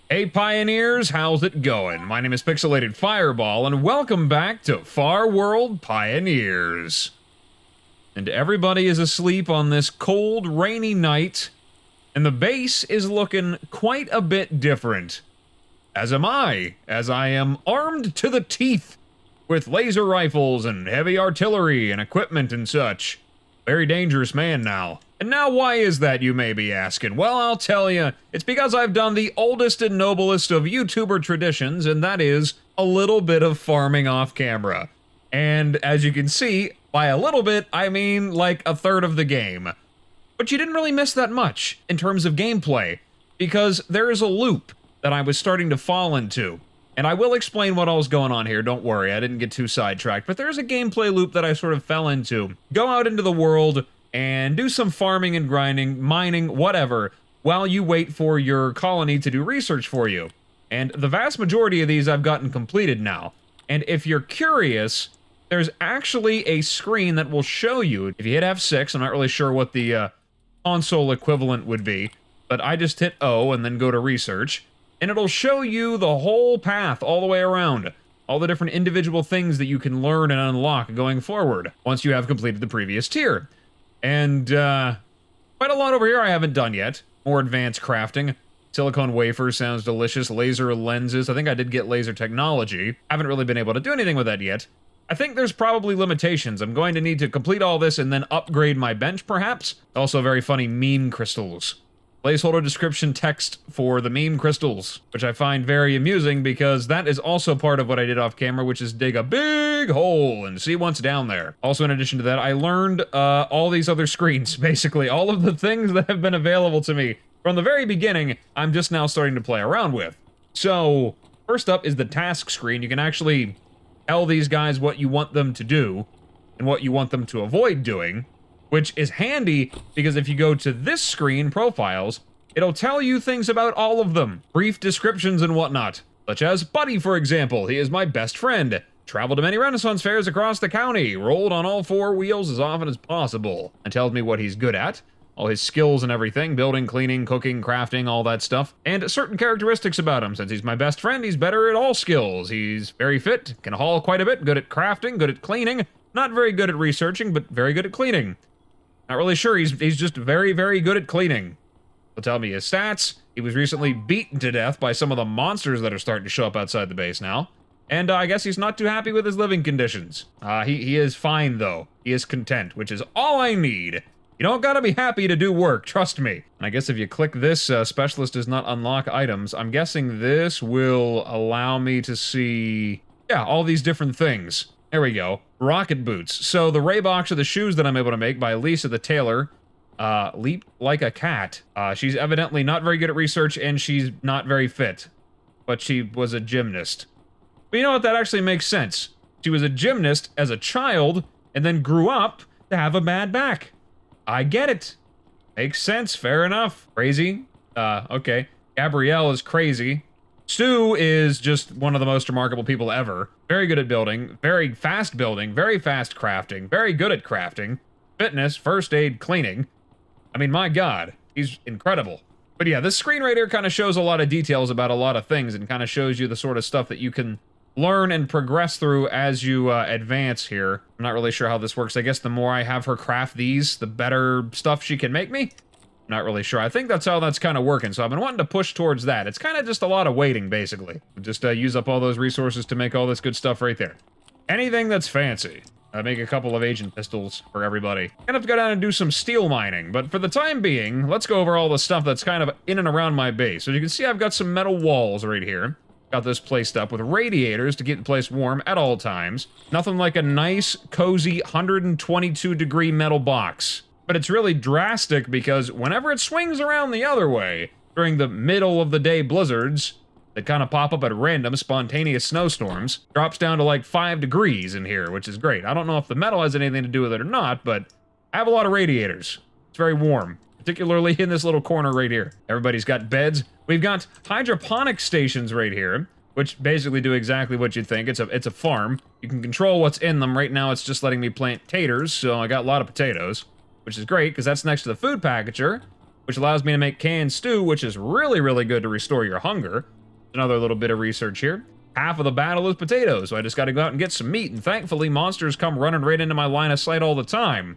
Hey Pioneers, how's it going? My name is Pixelated Fireball, and welcome back to Farworld Pioneers. And everybody is asleep on this cold, rainy night, and the base is looking quite a bit different. As am I, as I am armed to the teeth with laser rifles and heavy artillery and equipment and such. Very dangerous man now. And now why is that, you may be asking? Well, I'll tell you, it's because I've done the oldest and noblest of YouTuber traditions, and that is a little bit of farming off camera. And as you can see, by a little bit, I mean like a third of the game. But you didn't really miss that much in terms of gameplay, because there is a loop that I was starting to fall into. And I will explain what all is going on here, don't worry, I didn't get too sidetracked, but there's a gameplay loop that I sort of fell into. Go out into the world and do some farming and grinding, mining, whatever, while you wait for your colony to do research for you. And the vast majority of these I've gotten completed now. And if you're curious, there's actually a screen that will show you, if you hit F6, I'm not really sure what the console equivalent would be, but I just hit O and then go to research, and it'll show you the whole path all the way around. All the different individual things that you can learn and unlock going forward, once you have completed the previous tier. And, quite a lot over here I haven't done yet. More advanced crafting. Silicone wafer sounds delicious. Laser lenses. I think I did get laser technology. Haven't really been able to do anything with that yet. I think there's probably limitations. I'm going to need to complete all this and then upgrade my bench, perhaps. Also very funny meme crystals. Placeholder description text for the meme crystals, which I find very amusing because that is also part of what I did off camera, which is dig a big hole and see what's down there. Also, in addition to that, I learned all these other screens, basically. All of the things that have been available to me from the very beginning, I'm just now starting to play around with. So, first up is the task screen. You can actually tell these guys what you want them to do and what you want them to avoid doing, which is handy because if you go to this screen, Profiles, it'll tell you things about all of them. Brief descriptions and whatnot. Such as Buddy, for example. He is my best friend. Traveled to many Renaissance fairs across the county. Rolled on all four wheels as often as possible. And tells me what he's good at. All his skills and everything. Building, cleaning, cooking, crafting, all that stuff. And certain characteristics about him. Since he's my best friend, he's better at all skills. He's very fit, can haul quite a bit, good at crafting, good at cleaning. Not very good at researching, but very good at cleaning. Not really sure, he's just very, very good at cleaning. He'll tell me his stats. He was recently beaten to death by some of the monsters that are starting to show up outside the base now. And I guess he's not too happy with his living conditions. He is fine, though. He is content, which is all I need. You don't gotta be happy to do work, trust me. And I guess if you click this, specialist does not unlock items, I'm guessing this will allow me to see, yeah, all these different things. There we go. Rocket boots. So the Raybox are the shoes that I'm able to make by Lisa the tailor. Leap like a cat. She's evidently not very good at research and she's not very fit. But she was a gymnast. But you know what? That actually makes sense. She was a gymnast as a child and then grew up to have a bad back. I get it. Makes sense. Fair enough. Crazy. Okay. Gabrielle is crazy. Stu is just one of the most remarkable people ever. Very good at building, very fast crafting, very good at crafting, fitness, first aid, cleaning. I mean, my God, he's incredible. But yeah, this screen right here kind of shows a lot of details about a lot of things and kind of shows you the sort of stuff that you can learn and progress through as you advance here. I'm not really sure how this works. I guess the more I have her craft these, the better stuff she can make me. Not really sure. I think that's how that's kind of working, so I've been wanting to push towards that. It's kind of just a lot of waiting, basically. Just use up all those resources to make all this good stuff right there. Anything that's fancy. Make a couple of agent pistols for everybody. Gonna have to go down and do some steel mining, but for the time being, let's go over all the stuff that's kind of in and around my base. So you can see I've got some metal walls right here. Got this placed up with radiators to keep the place warm at all times. Nothing like a nice, cozy, 122-degree metal box. But it's really drastic because whenever it swings around the other way, during the middle of the day blizzards that kind of pop up at random spontaneous snowstorms, drops down to like 5 degrees in here, which is great. I don't know if the metal has anything to do with it or not, but I have a lot of radiators. It's very warm, particularly in this little corner right here. Everybody's got beds. We've got hydroponic stations right here, which basically do exactly what you'd think. It's a farm. You can control what's in them. Right now it's just letting me plant taters, so I got a lot of potatoes, which is great because that's next to the food packager, which allows me to make canned stew, which is really, really good to restore your hunger. Another little bit of research here. Half of the battle is potatoes, so I just gotta go out and get some meat, and thankfully monsters come running right into my line of sight all the time.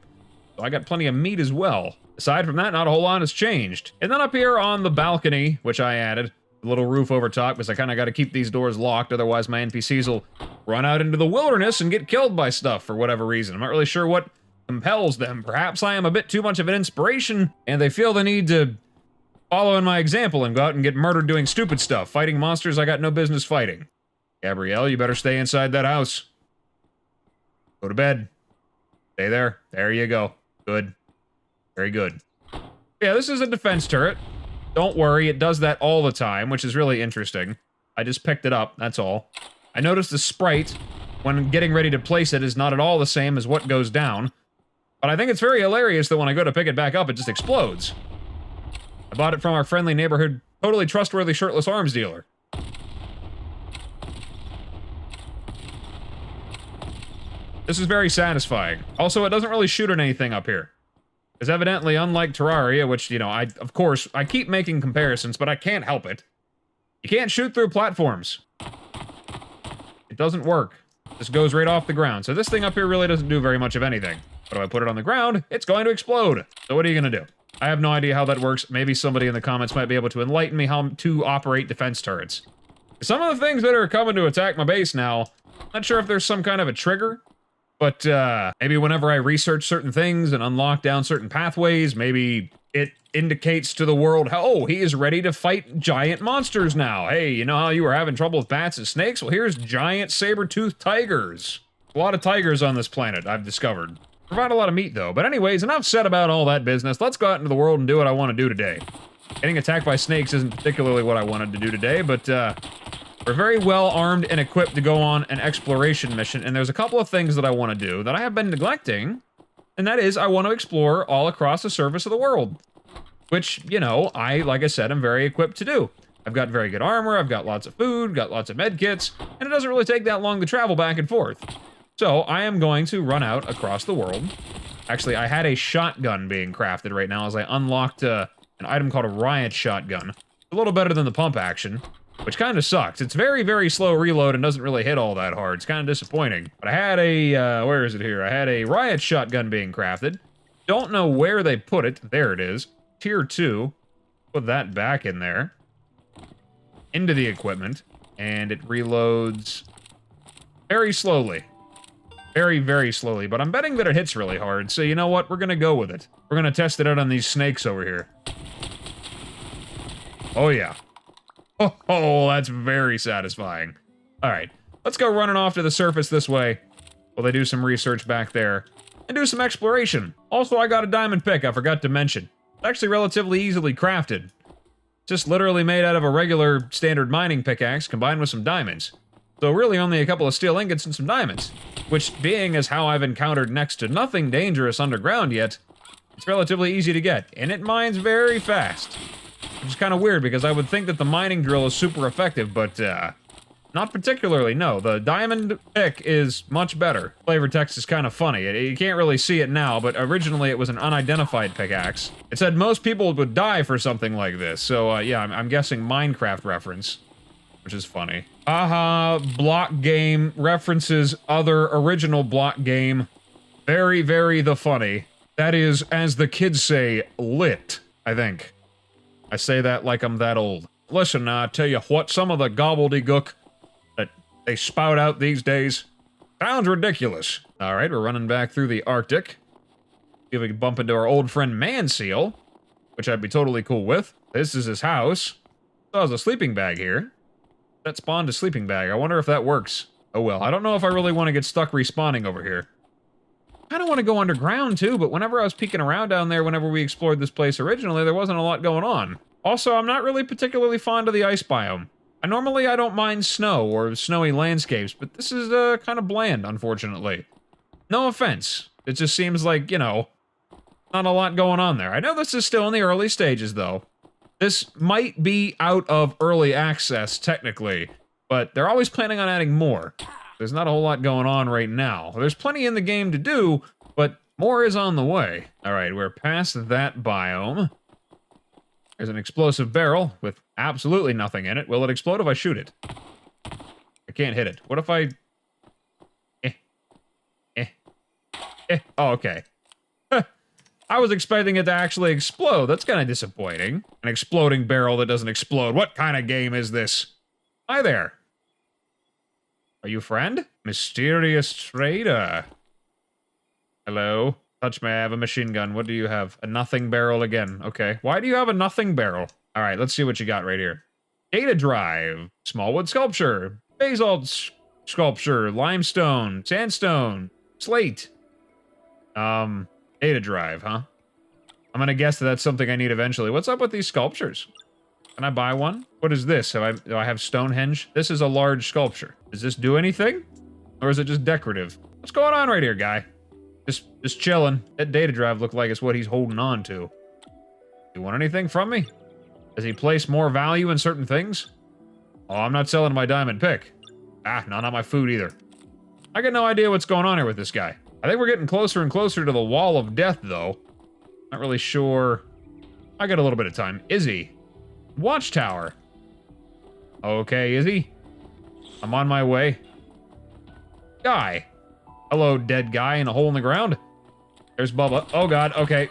So I got plenty of meat as well. Aside from that, not a whole lot has changed. And then up here on the balcony, which I added, a little roof over top, because I kind of got to keep these doors locked, otherwise my NPCs will run out into the wilderness and get killed by stuff for whatever reason. I'm not really sure what compels them. Perhaps I am a bit too much of an inspiration, and they feel the need to follow in my example and go out and get murdered doing stupid stuff, fighting monsters I got no business fighting. Gabrielle, you better stay inside that house. Go to bed. Stay there. There you go. Good. Very good. Yeah, this is a defense turret. Don't worry, it does that all the time, which is really interesting. I just picked it up, that's all. I noticed the sprite, when getting ready to place it, is not at all the same as what goes down. But I think it's very hilarious that when I go to pick it back up, it just explodes. I bought it from our friendly neighborhood, totally trustworthy shirtless arms dealer. This is very satisfying. Also, it doesn't really shoot at anything up here. Because evidently, unlike Terraria, which, you know, of course, I keep making comparisons, but I can't help it. You can't shoot through platforms. It doesn't work. It just goes right off the ground. So this thing up here really doesn't do very much of anything. But if I put it on the ground, it's going to explode. So what are you gonna do? I have no idea how that works. Maybe somebody in the comments might be able to enlighten me how to operate defense turrets. Some of the things that are coming to attack my base now, not sure if there's some kind of a trigger. But, maybe whenever I research certain things and unlock down certain pathways, maybe it indicates to the world, oh, he is ready to fight giant monsters now. Hey, you know how you were having trouble with bats and snakes? Well, here's giant saber-toothed tigers. A lot of tigers on this planet, I've discovered. Provide a lot of meat, though. But anyways, enough said about all that business. Let's go out into the world and do what I want to do today. Getting attacked by snakes isn't particularly what I wanted to do today, but, we're very well armed and equipped to go on an exploration mission, and there's a couple of things that I want to do that I have been neglecting, and that is I want to explore all across the surface of the world. Which, you know, like I said, I'm very equipped to do. I've got very good armor, I've got lots of food, got lots of med kits, and it doesn't really take that long to travel back and forth. So I am going to run out across the world. Actually, I had a shotgun being crafted right now as I unlocked an item called a riot shotgun. A little better than the pump action. Which kind of sucks. It's very, very slow reload and doesn't really hit all that hard. It's kind of disappointing. But I had a, where is it here? I had a riot shotgun being crafted. Don't know where they put it. There it is. Tier 2. Put that back in there. Into the equipment. And it reloads very slowly. Very, very slowly. But I'm betting that it hits really hard. So you know what? We're going to go with it. We're going to test it out on these snakes over here. Oh, yeah. Oh, that's very satisfying. All right, let's go running off to the surface this way while they do some research back there and do some exploration. Also, I got a diamond pick I forgot to mention. It's actually relatively easily crafted. Just literally made out of a regular standard mining pickaxe combined with some diamonds. So really only a couple of steel ingots and some diamonds, which being as how I've encountered next to nothing dangerous underground yet, it's relatively easy to get, and it mines very fast. Which is kind of weird, because I would think that the mining drill is super effective, but, not particularly, no. The diamond pick is much better. Flavor text is kind of funny. You can't really see it now, but originally it was an unidentified pickaxe. It said most people would die for something like this, so, yeah, I'm guessing Minecraft reference, which is funny. Aha, block game references other original block game. Very, very the funny. That is, as the kids say, lit, I think. I say that like I'm that old. Listen, I tell you what, some of the gobbledygook that they spout out these days sounds ridiculous. All right, we're running back through the Arctic. See if we can bump into our old friend Manseal, which I'd be totally cool with. This is his house. Oh, there's a sleeping bag here. That spawned a sleeping bag. I wonder if that works. Oh well, I don't know if I really want to get stuck respawning over here. I kind of want to go underground too, but whenever I was peeking around down there whenever we explored this place originally, there wasn't a lot going on. Also, I'm not really particularly fond of the ice biome. Normally I don't mind snow or snowy landscapes, but this is kind of bland, unfortunately. No offense. It just seems like, you know, not a lot going on there. I know this is still in the early stages, though. This might be out of early access, technically, but they're always planning on adding more. There's not a whole lot going on right now. There's plenty in the game to do, but more is on the way. All right, we're past that biome. There's an explosive barrel with absolutely nothing in it. Will it explode if I shoot it? I can't hit it. What if I... Oh, okay. I was expecting it to actually explode. That's kind of disappointing. An exploding barrel that doesn't explode. What kind of game is this? Hi there. Are you a friend? Mysterious trader. Hello? Touch me, I have a machine gun. What do you have? A nothing barrel again. Okay. Why do you have a nothing barrel? All right, let's see what you got right here. Data drive. Small wood sculpture. Basalt sculpture. Limestone. Sandstone. Slate. Data drive, huh? I'm gonna guess that that's something I need eventually. What's up with these sculptures? Can I buy one? What is this? Do I have Stonehenge? This is a large sculpture. Does this do anything? Or is it just decorative? What's going on right here, guy? Just chilling. That data drive looked like it's what he's holding on to. You want anything from me? Does he place more value in certain things? Oh, I'm not selling my diamond pick. Ah, no, not my food either. I got no idea what's going on here with this guy. I think we're getting closer and closer to the wall of death, though. Not really sure. I got a little bit of time. Izzy. Watchtower. Okay, Izzy. I'm on my way. Guy. Hello, dead guy in a hole in the ground. There's Bubba. Oh, God. Okay.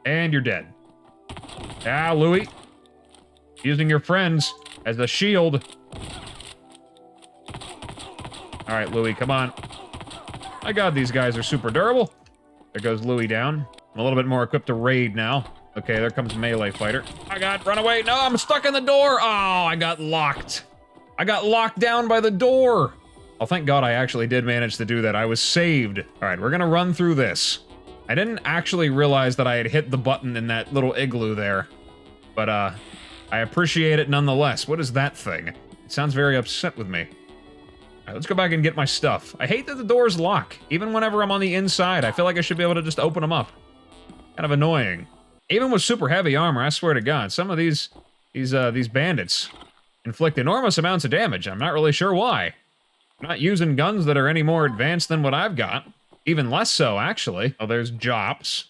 And you're dead. Ah, Louie. Using your friends as a shield. All right, Louie, come on. My God, these guys are super durable. There goes Louie down. I'm a little bit more equipped to raid now. Okay, there comes melee fighter. My God, run away. No, I'm stuck in the door. Oh, I got locked. I got locked down by the door. Oh, thank God I actually did manage to do that. I was saved. All right, we're gonna run through this. I didn't actually realize that I had hit the button in that little igloo there. But, I appreciate it nonetheless. What is that thing? It sounds very upset with me. All right, let's go back and get my stuff. I hate that the doors lock. Even whenever I'm on the inside, I feel like I should be able to just open them up. Kind of annoying. Even with super heavy armor, I swear to God, some of these bandits inflict enormous amounts of damage. I'm not really sure why. I'm not using guns that are any more advanced than what I've got. Even less so, actually. Oh, there's Jops.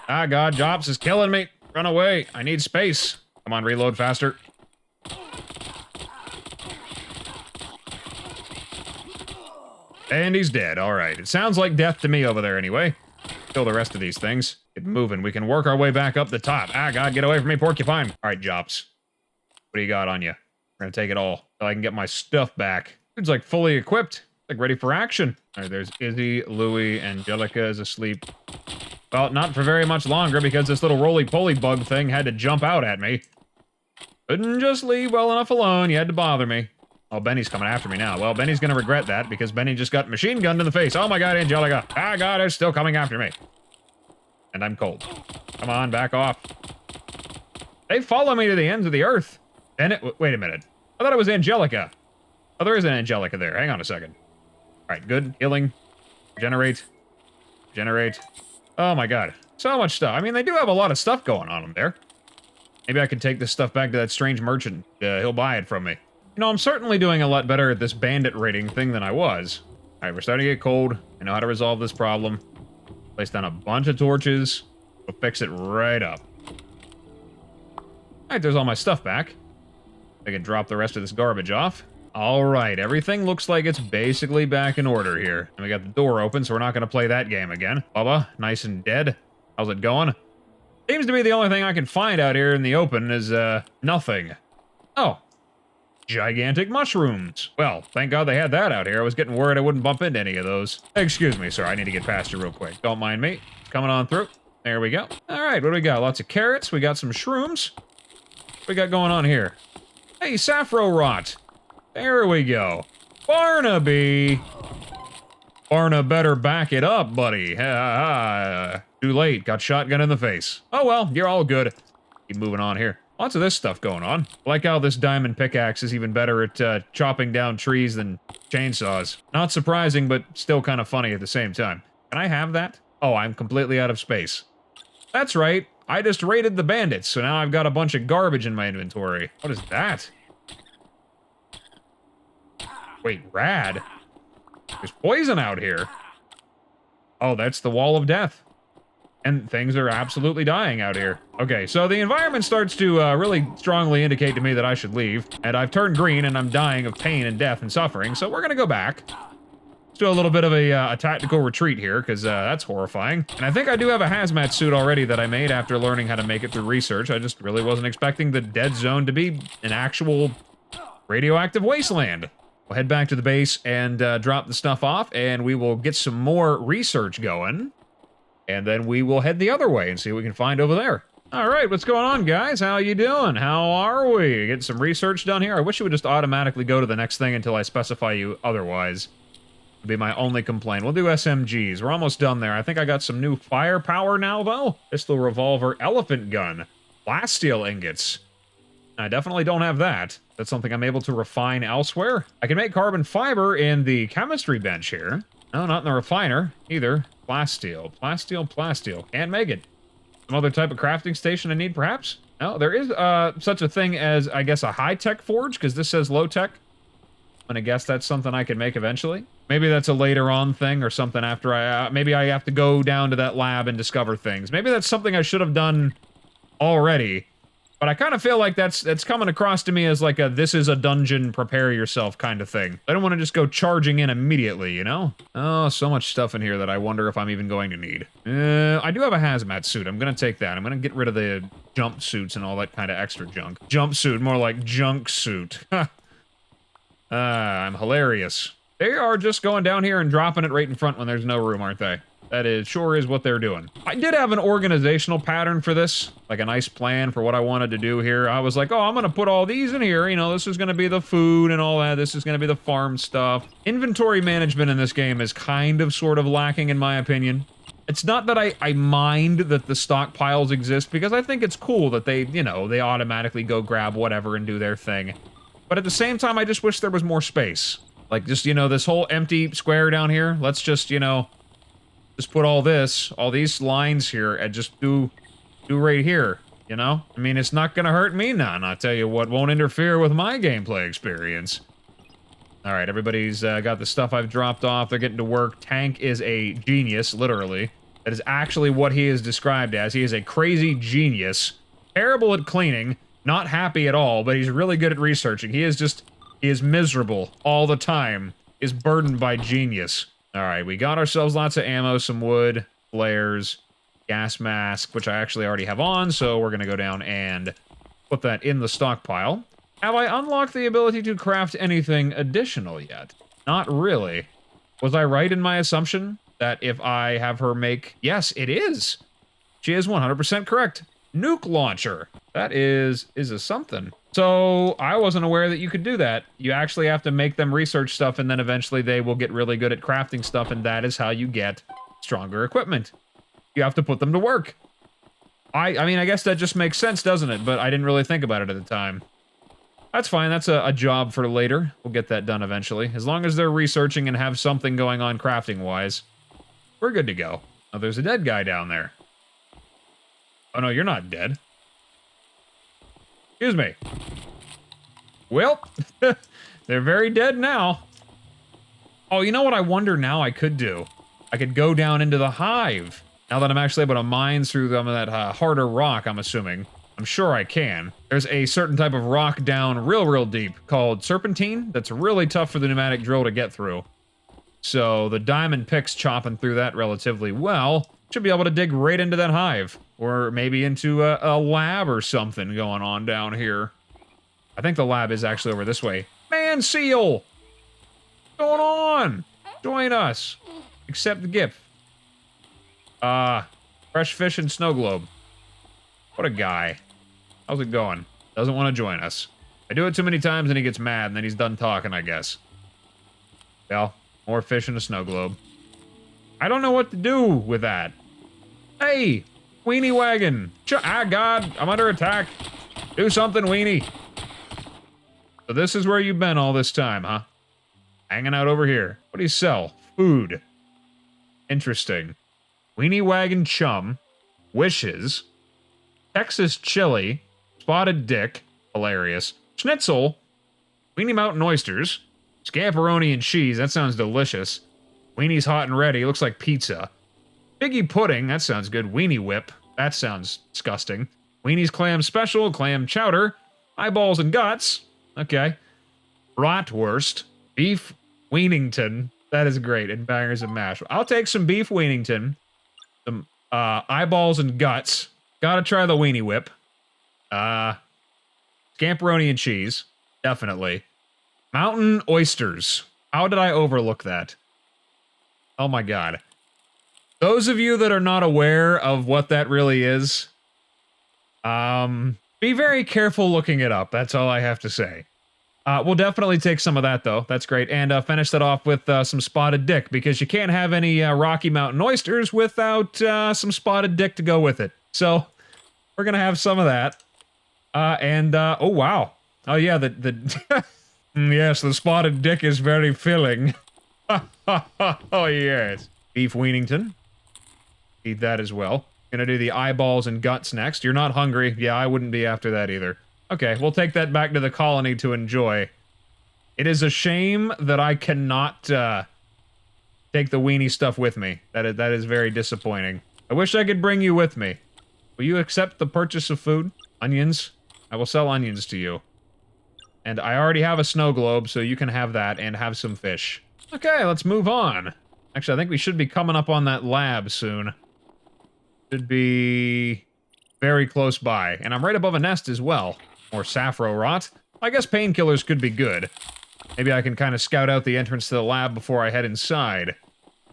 Ah, God, Jops is killing me. Run away. I need space. Come on, reload faster. And he's dead. All right. It sounds like death to me over there anyway. Kill the rest of these things. Get moving. We can work our way back up the top. Ah, God, get away from me, porcupine. All right, Jops. What do you got on you? We're gonna take it all so I can get my stuff back. Dude's like fully equipped. Like ready for action. All right, there's Izzy, Louie, Angelica is asleep. Well, not for very much longer because this little roly-poly bug thing had to jump out at me. Couldn't just leave well enough alone. You had to bother me. Oh, Benny's coming after me now. Well, Benny's gonna regret that because Benny just got machine gunned in the face. Oh my God, Angelica. Ah, God, it's still coming after me. And I'm cold. Come on, back off. They follow me to the ends of the earth. Bennett, wait a minute. I thought it was Angelica. Oh, there is an Angelica there. Hang on a second. All right, good. Healing. Generate. Generate. Oh my God. So much stuff. I mean, they do have a lot of stuff going on in there. Maybe I could take this stuff back to that strange merchant. He'll buy it from me. You know, I'm certainly doing a lot better at this bandit raiding thing than I was. All right, we're starting to get cold. I know how to resolve this problem. Place down a bunch of torches. We'll fix it right up. All right, there's all my stuff back. I can drop the rest of this garbage off. All right, everything looks like it's basically back in order here. And we got the door open, so we're not going to play that game again. Bubba, nice and dead. How's it going? Seems to be the only thing I can find out here in the open is, nothing. Oh. Gigantic mushrooms. Well, thank God they had that out here. I was getting worried I wouldn't bump into any of those. Excuse me, sir. I need to get past you real quick. Don't mind me. Coming on through. There we go. All right, what do we got? Lots of carrots. We got some shrooms. What we got going on here? Hey, saffro rot. There we go. Barnaby. Barna better back it up, buddy. Too late. Got shotgun in the face. Oh, well, you're all good. Keep moving on here. Lots of this stuff going on. I like how this diamond pickaxe is even better at chopping down trees than chainsaws. Not surprising, but still kind of funny at the same time. Can I have that? Oh, I'm completely out of space. That's right. I just raided the bandits, so now I've got a bunch of garbage in my inventory. What is that? Wait, rad? There's poison out here. Oh, that's the wall of death. And things are absolutely dying out here. Okay, so the environment starts to really strongly indicate to me that I should leave. And I've turned green and I'm dying of pain and death and suffering, so we're gonna go back. Let's do a little bit of a tactical retreat here, because that's horrifying. And I think I do have a hazmat suit already that I made after learning how to make it through research. I just really wasn't expecting the dead zone to be an actual radioactive wasteland. We'll head back to the base and drop the stuff off, and we will get some more research going. And then we will head the other way and see what we can find over there. All right, what's going on, guys? How you doing? How are we? Getting some research done here? I wish it would just automatically go to the next thing until I specify you otherwise. Would be my only complaint. We'll do SMGs. We're almost done there. I think I got some new firepower now, though. Pistol, revolver, elephant gun, plasteel ingots. I definitely don't have that. That's something I'm able to refine elsewhere. I can make carbon fiber in the chemistry bench here. No, not in the refiner, either. Plasteel, plasteel, plasteel. Can't make it. Some other type of crafting station I need, perhaps? No, there is such a thing as, I guess, a high-tech forge, because this says low-tech. I'm gonna guess that's something I can make eventually. Maybe that's a later on thing or something after maybe I have to go down to that lab and discover things. Maybe that's something I should have done already. But I kind of feel like that's coming across to me as like a this is a dungeon, prepare yourself kind of thing. I don't want to just go charging in immediately, you know? Oh, so much stuff in here that I wonder if I'm even going to need. I do have a hazmat suit. I'm going to take that. I'm going to get rid of the jumpsuits and all that kind of extra junk. Jumpsuit, more like junk suit. I'm hilarious. They are just going down here and dropping it right in front when there's no room, aren't they? That sure is what they're doing. I did have an organizational pattern for this, like a nice plan for what I wanted to do here. I was like, oh, I'm gonna put all these in here. You know, this is gonna be the food and all that. This is gonna be the farm stuff. Inventory management in this game is kind of sort of lacking in my opinion. It's not that I mind that the stockpiles exist, because I think it's cool that they, you know, they automatically go grab whatever and do their thing. But at the same time, I just wish there was more space. Like just, you know, this whole empty square down here, let's just, you know, just put all these lines here and just do right here, you know? I mean, it's not gonna hurt me none. I'll tell you what won't interfere with my gameplay experience. All right, everybody's got the stuff I've dropped off. They're getting to work. Tank is a genius, literally. That is actually what he is described as. He is a crazy genius. Terrible at cleaning, not happy at all, but he's really good at researching. He is miserable all the time. Is burdened by genius. All right, we got ourselves lots of ammo, some wood, flares, gas mask, which I actually already have on, so we're gonna go down and put that in the stockpile. Have I unlocked the ability to craft anything additional yet? Not really. Was I right in my assumption that if I have her make... Yes, it is! She is 100% correct. Nuke launcher. That is a something. So, I wasn't aware that you could do that. You actually have to make them research stuff, and then eventually they will get really good at crafting stuff, and that is how you get stronger equipment. You have to put them to work. I mean, I guess that just makes sense, doesn't it? But I didn't really think about it at the time. That's fine, that's a job for later. We'll get that done eventually. As long as they're researching and have something going on crafting-wise, we're good to go. Oh, there's a dead guy down there. Oh no, you're not dead. Excuse me. Well, they're very dead now. Oh, you know what I wonder now I could do? I could go down into the hive. Now that I'm actually able to mine through some of that harder rock, I'm assuming. I'm sure I can. There's a certain type of rock down real deep called serpentine that's really tough for the pneumatic drill to get through. So the diamond pick's chopping through that relatively well. Should be able to dig right into that hive. Or maybe into a lab or something going on down here. I think the lab is actually over this way. Man seal! What's going on? Join us. Accept the gift. Fresh fish and snow globe. What a guy. How's it going? Doesn't want to join us. I do it too many times and he gets mad and then he's done talking, I guess. Well, more fish and a snow globe. I don't know what to do with that. Hey! Weenie wagon! Ah, God! I'm under attack! Do something, Weenie! So this is where you've been all this time, huh? Hanging out over here. What do you sell? Food. Interesting. Weenie wagon chum. Wishes. Texas chili. Spotted dick. Hilarious. Schnitzel. Weenie mountain oysters. Scamperoni and cheese. That sounds delicious. Weenie's hot and ready. Looks like pizza. Piggy pudding, that sounds good. Weenie whip, that sounds disgusting. Weenie's clam special, clam chowder, eyeballs and guts. Okay. Bratwurst, beef Weenington. That is great. And bangers and mash. I'll take some beef Weenington. Some eyeballs and guts. Gotta try the weenie whip. Scamperoni and cheese. Definitely. Mountain oysters. How did I overlook that? Oh my god. Those of you that are not aware of what that really is, be very careful looking it up. That's all I have to say. We'll definitely take some of that, though. That's great. And finish that off with some spotted dick, because you can't have any Rocky Mountain oysters without some spotted dick to go with it. So, we're gonna have some of that. Oh, wow. Oh, yeah, the yes, the spotted dick is very filling. Oh, yes. Beef Weenington. Eat that as well. Gonna do the eyeballs and guts next. You're not hungry. Yeah, I wouldn't be after that either. Okay, we'll take that back to the colony to enjoy. It is a shame that I cannot take the weenie stuff with me. That is very disappointing. I wish I could bring you with me. Will you accept the purchase of food? Onions? I will sell onions to you. And I already have a snow globe, so you can have that and have some fish. Okay, let's move on. Actually, I think we should be coming up on that lab soon. Should be very close by. And I'm right above a nest as well. More saffro rot. I guess painkillers could be good. Maybe I can kind of scout out the entrance to the lab before I head inside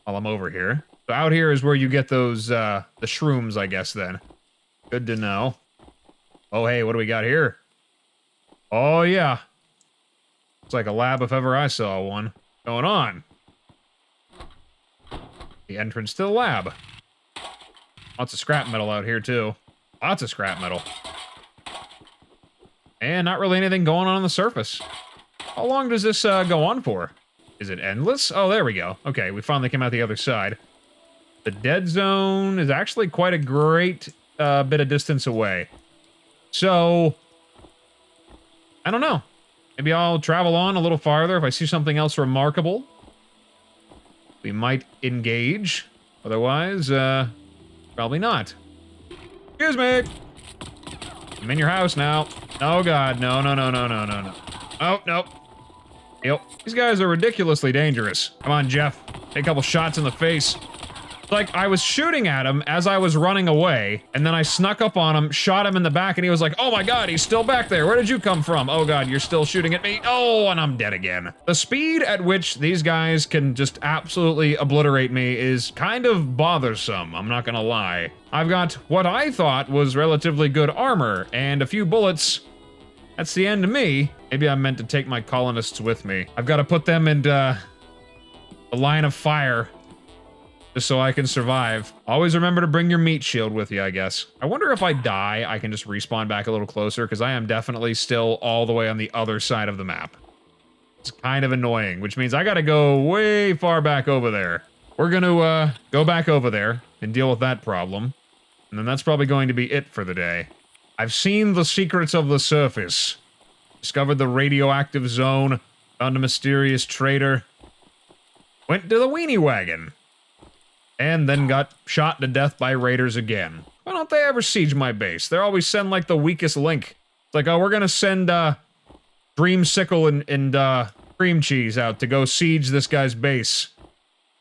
while I'm over here. So out here is where you get those, the shrooms, I guess, then. Good to know. Oh, hey, what do we got here? Oh, yeah. Looks like a lab if ever I saw one. Going on. The entrance to the lab. Lots of scrap metal out here, too. Lots of scrap metal. And not really anything going on the surface. How long does this go on for? Is it endless? Oh, there we go. Okay, we finally came out the other side. The dead zone is actually quite a great bit of distance away. So, I don't know. Maybe I'll travel on a little farther if I see something else remarkable. We might engage. Otherwise, probably not. Excuse me! I'm in your house now. Oh god, no, no, no, no, no, no, no. Oh, nope. Yep. These guys are ridiculously dangerous. Come on, Jeff. Take a couple shots in the face. Like, I was shooting at him as I was running away, and then I snuck up on him, shot him in the back, and he was like, oh my god, he's still back there. Where did you come from? Oh god, you're still shooting at me. Oh, and I'm dead again. The speed at which these guys can just absolutely obliterate me is kind of bothersome, I'm not gonna lie. I've got what I thought was relatively good armor, and a few bullets. That's the end of me. Maybe I meant to take my colonists with me. I've got to put them in the line of fire. Just so I can survive. Always remember to bring your meat shield with you, I guess. I wonder if I die, I can just respawn back a little closer, because I am definitely still all the way on the other side of the map. It's kind of annoying, which means I gotta go way far back over there. We're gonna, go back over there and deal with that problem. And then that's probably going to be it for the day. I've seen the secrets of the surface. Discovered the radioactive zone. Found a mysterious traitor. Went to the weenie wagon. And then got shot to death by raiders again. Why don't they ever siege my base? They always send, like, the weakest link. It's like, oh, we're gonna send, Dreamsicle and Cream Cheese out to go siege this guy's base.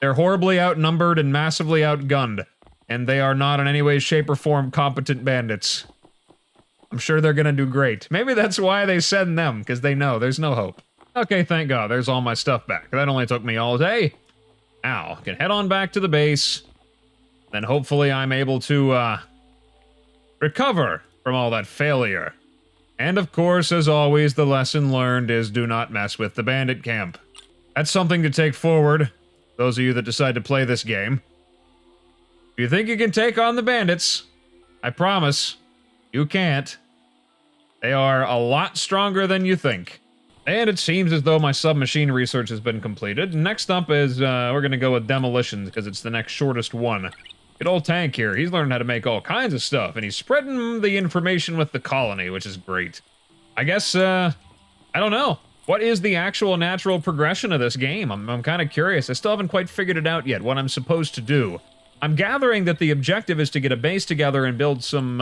They're horribly outnumbered and massively outgunned. And they are not in any way, shape, or form competent bandits. I'm sure they're gonna do great. Maybe that's why they send them, because they know there's no hope. Okay, thank God, there's all my stuff back. That only took me all day. Now, can head on back to the base. Then hopefully I'm able to, recover from all that failure. And of course, as always, the lesson learned is do not mess with the bandit camp. That's something to take forward, those of you that decide to play this game. If you think you can take on the bandits, I promise, you can't. They are a lot stronger than you think. And it seems as though my submachine research has been completed. Next up is, we're gonna go with demolitions, because it's the next shortest one. Good old Tank here, he's learned how to make all kinds of stuff, and he's spreading the information with the colony, which is great. I guess, I don't know. What is the actual natural progression of this game? I'm kind of curious. I still haven't quite figured it out yet, what I'm supposed to do. I'm gathering that the objective is to get a base together and build some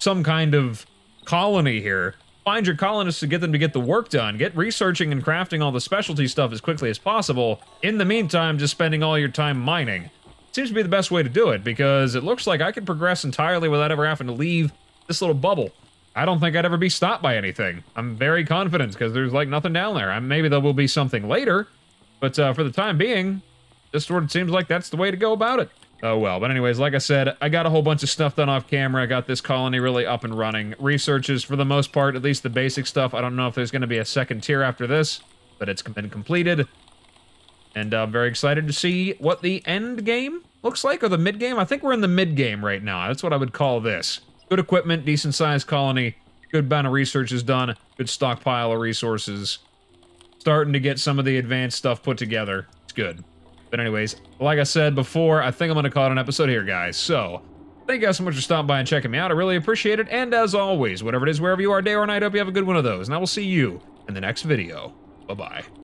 kind of colony here. Find your colonists to get them to get the work done. Get researching and crafting all the specialty stuff as quickly as possible. In the meantime, just spending all your time mining. Seems to be the best way to do it, because it looks like I can progress entirely without ever having to leave this little bubble. I don't think I'd ever be stopped by anything. I'm very confident, because there's like nothing down there. Maybe there will be something later, but for the time being, this sort of seems like that's the way to go about it. Oh well, but anyways, like I said, I got a whole bunch of stuff done off camera. I got this colony really up and running. Researches, for the most part, at least the basic stuff. I don't know if there's going to be a second tier after this, but it's been completed. And I'm very excited to see what the end game looks like, or the mid game. I think we're in the mid game right now. That's what I would call this. Good equipment, decent sized colony, good amount of research is done, good stockpile of resources. Starting to get some of the advanced stuff put together. It's good. But anyways, like I said before, I think I'm going to call it an episode here, guys. So, thank you guys so much for stopping by and checking me out. I really appreciate it. And as always, whatever it is, wherever you are, day or night, I hope you have a good one of those. And I will see you in the next video. Bye-bye.